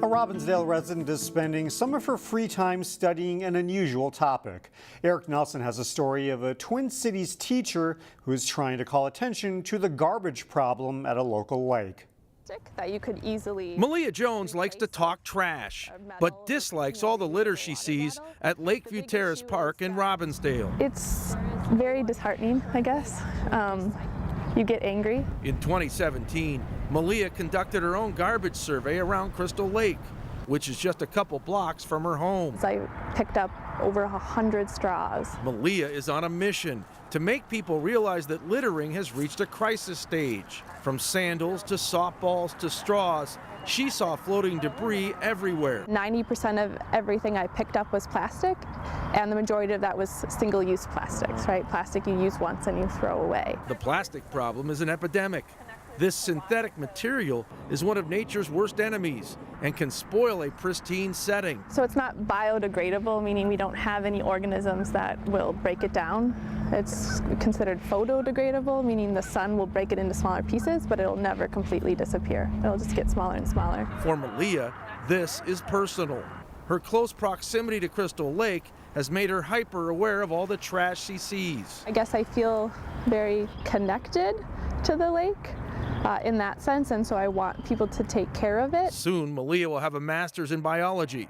A Robbinsdale resident is spending some of her free time studying an unusual topic. Eric Nelson has a story of a Twin Cities teacher who is trying to call attention to the garbage problem at a local lake. That you could easily. Malia Jones likes to talk trash, but dislikes all the litter she sees at Lakeview Terrace Park in Robbinsdale. It's very disheartening, I guess. You get angry. In 2017, Malia conducted her own garbage survey around Crystal Lake, which is just a couple blocks from her home. I picked up over 100 straws. Malia is on a mission to make people realize that littering has reached a crisis stage. From sandals to softballs to straws, she saw floating debris everywhere. 90% of everything I picked up was plastic, and the majority of that was single-use plastics, right? Plastic you use once and you throw away. The plastic problem is an epidemic. This synthetic material is one of nature's worst enemies and can spoil a pristine setting. So it's not biodegradable, meaning we don't have any organisms that will break it down. It's considered photodegradable, meaning the sun will break it into smaller pieces, but it'll never completely disappear. It'll just get smaller and smaller. For Malia, this is personal. Her close proximity to Crystal Lake has made her hyper aware of all the trash she sees. I guess I feel very connected to the lake. In that sense, and so I want people to take care of it. Soon, Malia will have a master's in biology,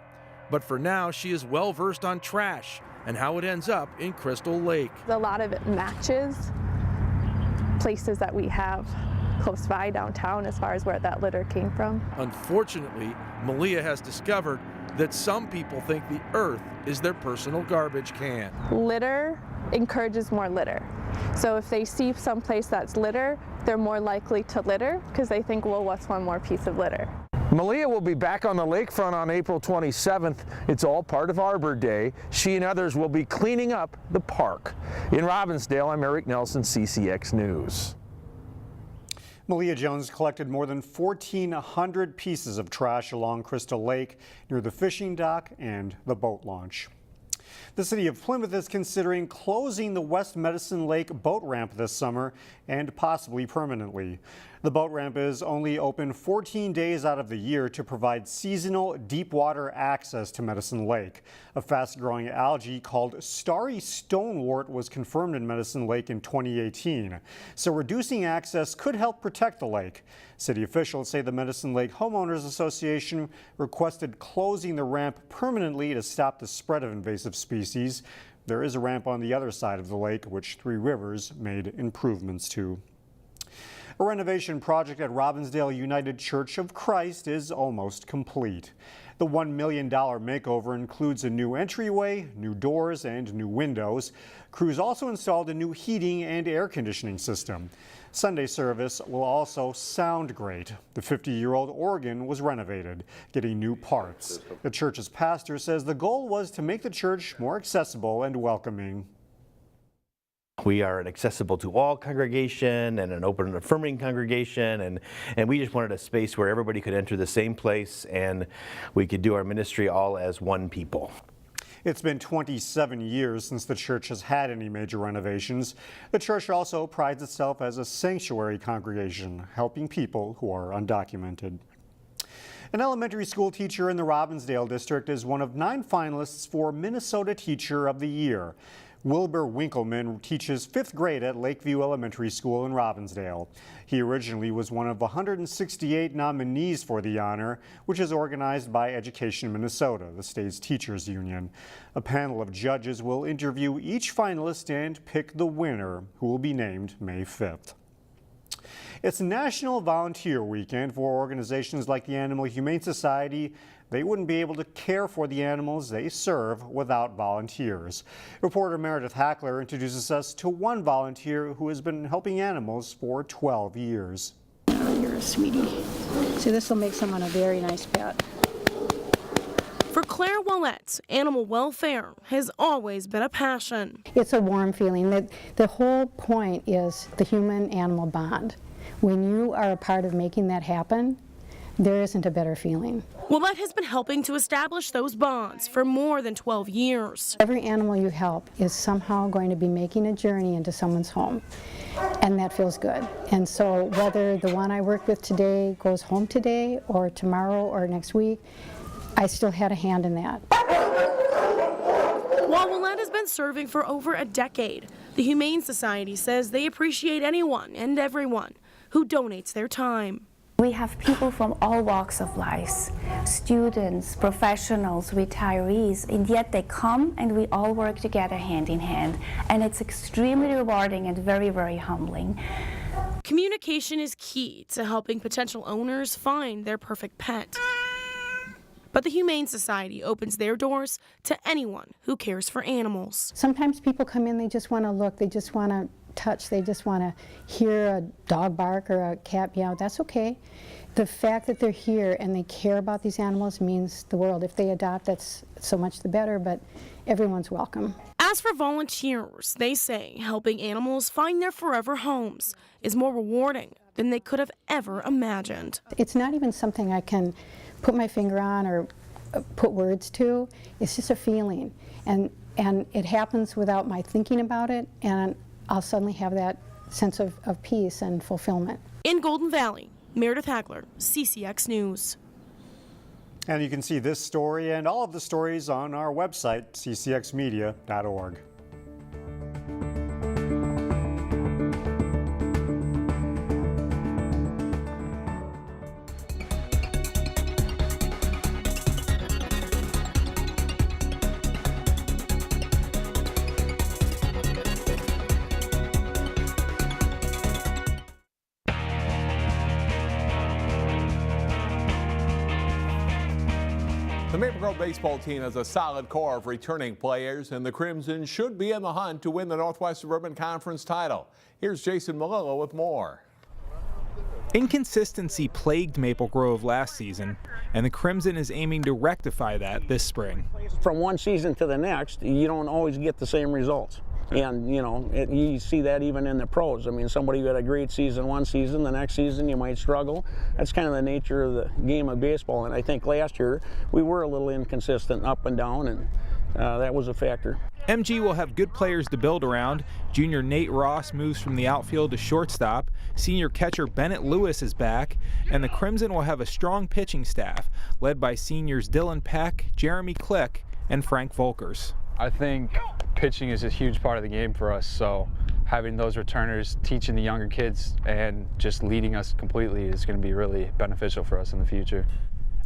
but for now, she is well versed on trash and how it ends up in Crystal Lake. A lot of it matches places that we have close by downtown as far as where that litter came from. Unfortunately, Malia has discovered that some people think the earth is their personal garbage can. Litter encourages more litter. So if they see someplace that's litter, they're more likely to litter because they think, well, what's one more piece of litter? Malia will be back on the lakefront on April 27th. It's all part of Arbor Day. She and others will be cleaning up the park. In Robbinsdale, I'm Eric Nelson, CCX News. Malia Jones collected more than 1,400 pieces of trash along Crystal Lake near the fishing dock and the boat launch. The city of Plymouth is considering closing the West Medicine Lake boat ramp this summer and possibly permanently. The boat ramp is only open 14 days out of the year to provide seasonal deep water access to Medicine Lake. A fast-growing algae called starry stonewort was confirmed in Medicine Lake in 2018. So reducing access could help protect the lake. City officials say the Medicine Lake Homeowners Association requested closing the ramp permanently to stop the spread of invasive species. There is a ramp on the other side of the lake, which Three Rivers made improvements to. A renovation project at Robbinsdale United Church of Christ is almost complete. The $1 million makeover includes a new entryway, new doors, and new windows. Crews also installed a new heating and air conditioning system. Sunday service will also sound great. The 50-year-old organ was renovated, getting new parts. The church's pastor says the goal was to make the church more accessible and welcoming. We are an accessible to all congregation and an open and affirming congregation, and we just wanted a space where everybody could enter the same place and we could do our ministry all as one people. It's been 27 years since the church has had any major renovations. The church also prides itself as a sanctuary congregation, helping people who are undocumented. An elementary school teacher in the Robbinsdale district is one of 9 finalists for Minnesota Teacher of the Year. Wilbur Winkleman teaches 5th grade at Lakeview Elementary School in Robbinsdale. He originally was one of 168 nominees for the honor, which is organized by Education Minnesota, the state's teachers union. A panel of judges will interview each finalist and pick the winner, who will be named May 5th. It's National Volunteer Weekend for organizations like the Animal Humane Society. They wouldn't be able to care for the animals they serve without volunteers. Reporter Meredith Hackler introduces us to one volunteer who has been helping animals for 12 years. Oh, you're a sweetie. See, this will make someone a very nice pet. For Claire Willette, animal welfare has always been a passion. It's a warm feeling. That the whole point is the human-animal bond. When you are a part of making that happen, there isn't a better feeling. Willette has been helping to establish those bonds for more than 12 years. Every animal you help is somehow going to be making a journey into someone's home, and that feels good. And so whether the one I work with today goes home today or tomorrow or next week, I still had a hand in that. While Willette has been serving for over a decade, the Humane Society says they appreciate anyone and everyone who donates their time. We have people from all walks of life, students, professionals, retirees, and yet they come and we all work together hand in hand. And it's extremely rewarding and very, very humbling. Communication is key to helping potential owners find their perfect pet. But the Humane Society opens their doors to anyone who cares for animals. Sometimes people come in, they just want to look, they just want to touch, they just want to hear a dog bark or a cat meow. That's okay. The fact that they're here and they care about these animals means the world. If they adopt, that's so much the better, but everyone's welcome. As for volunteers, they say helping animals find their forever homes is more rewarding than they could have ever imagined. It's not even something I can put my finger on or put words to. It's just a feeling, and it happens without my thinking about it, and I'll suddenly have that sense of peace and fulfillment. In Golden Valley, Meredith Hagler, CCX News. And you can see this story and all of the stories on our website, ccxmedia.org. The Maple Grove baseball team has a solid core of returning players, and the Crimson should be in the hunt to win the Northwest Suburban Conference title. Here's Jason Malillo with more. Inconsistency plagued Maple Grove last season, and the Crimson is aiming to rectify that this spring. From one season to the next, you don't always get the same results. And, you know, you see that even in the pros. I mean, somebody who had a great season one season, the next season you might struggle. That's kind of the nature of the game of baseball. And I think last year we were a little inconsistent up and down, and that was a factor. MG will have good players to build around. Junior Nate Ross moves from the outfield to shortstop. Senior catcher Bennett Lewis is back. And the Crimson will have a strong pitching staff, led by seniors Dylan Peck, Jeremy Click, and Frank Volkers. I think pitching is a huge part of the game for us, so having those returners, teaching the younger kids, and just leading us completely is going to be really beneficial for us in the future.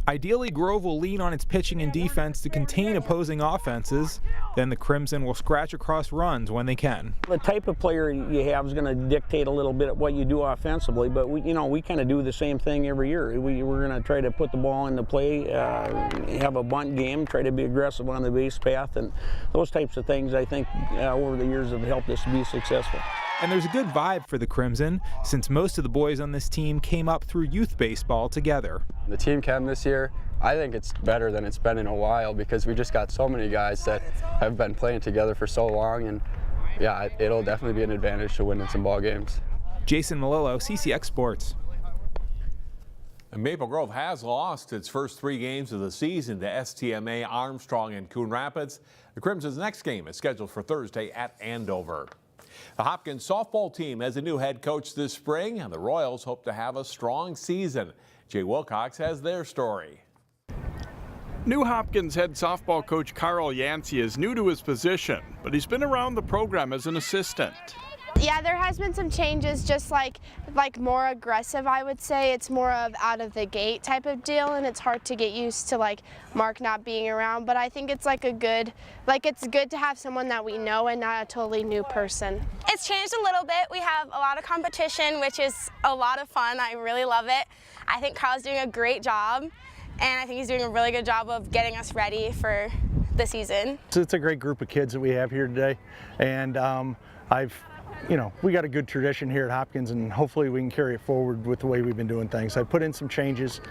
Ideally, Grove will lean on its pitching and defense to contain opposing offenses. Then the Crimson will scratch across runs when they can. The type of player you have is going to dictate a little bit what you do offensively, but we kind of do the same thing every year. We're going to try to put the ball into play, have a bunt game, try to be aggressive on the base path, and those types of things I think over the years have helped us be successful. And there's a good vibe for the Crimson, since most of the boys on this team came up through youth baseball together. The team chem this year, I think it's better than it's been in a while because we just got so many guys that have been playing together for so long, and yeah, it'll definitely be an advantage to winning some ball games. Jason Malillo, CCX Sports. And Maple Grove has lost its first 3 games of the season to STMA, Armstrong, and Coon Rapids. The Crimson's next game is scheduled for Thursday at Andover. The Hopkins softball team has a new head coach this spring, and the Royals hope to have a strong season. Jay Wilcox has their story. New Hopkins head softball coach Carl Yancey is new to his position, but he's been around the program as an assistant. Yeah, there has been some changes, just like more aggressive, I would say. It's more of out of the gate type of deal, and it's hard to get used to like Mark not being around, but I think it's it's good to have someone that we know and not a totally new person. It's changed a little bit. We have a lot of competition, which is a lot of fun. I really love it. I think Carl's doing a great job, and I think he's doing a really good job of getting us ready for the season. It's a great group of kids that we have here today, and we got a good tradition here at Hopkins, and hopefully we can carry it forward with the way we've been doing things. I put in some changes.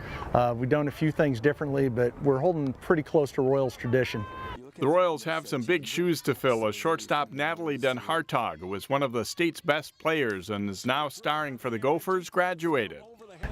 We've done a few things differently, but we're holding pretty close to Royals tradition. The Royals have some big shoes to fill as shortstop Natalie Den Hartog, who was one of the state's best players and is now starring for the Gophers, graduated.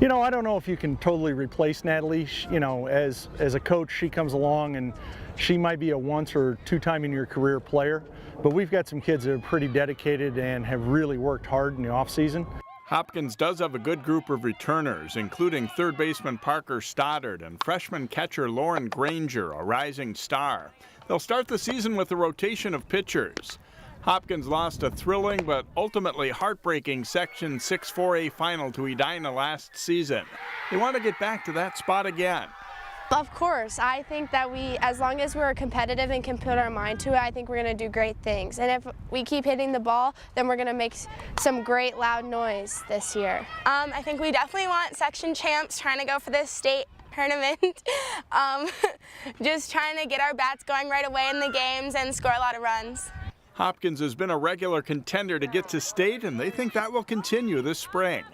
You know, I don't know if you can totally replace Natalie. You know, as a coach, she comes along and she might be a once or two time in your career player, but we've got some kids that are pretty dedicated and have really worked hard in the off season. Hopkins does have a good group of returners, including third baseman Parker Stoddard and freshman catcher Lauren Granger, a rising star. They'll start the season with a rotation of pitchers. Hopkins lost a thrilling but ultimately heartbreaking Section 6-4A final to Edina last season. They want to get back to that spot again. Of course, I think that as long as we're competitive and can put our mind to it, I think we're going to do great things. And if we keep hitting the ball, then we're going to make some great loud noise this year. I think we definitely want section champs, trying to go for this state tournament. Just trying to get our bats going right away in the games and score a lot of runs. Hopkins has been a regular contender to get to state, and they think that will continue this spring.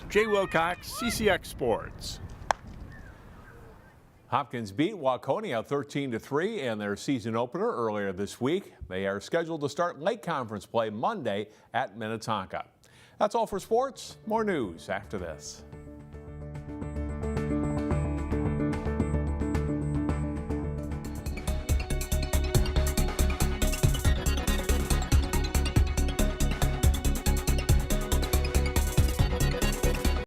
Jay Wilcox, CCX Sports. Hopkins beat Waconia 13-3 in their season opener earlier this week. They are scheduled to start Lake Conference play Monday at Minnetonka. That's all for sports. More news after this.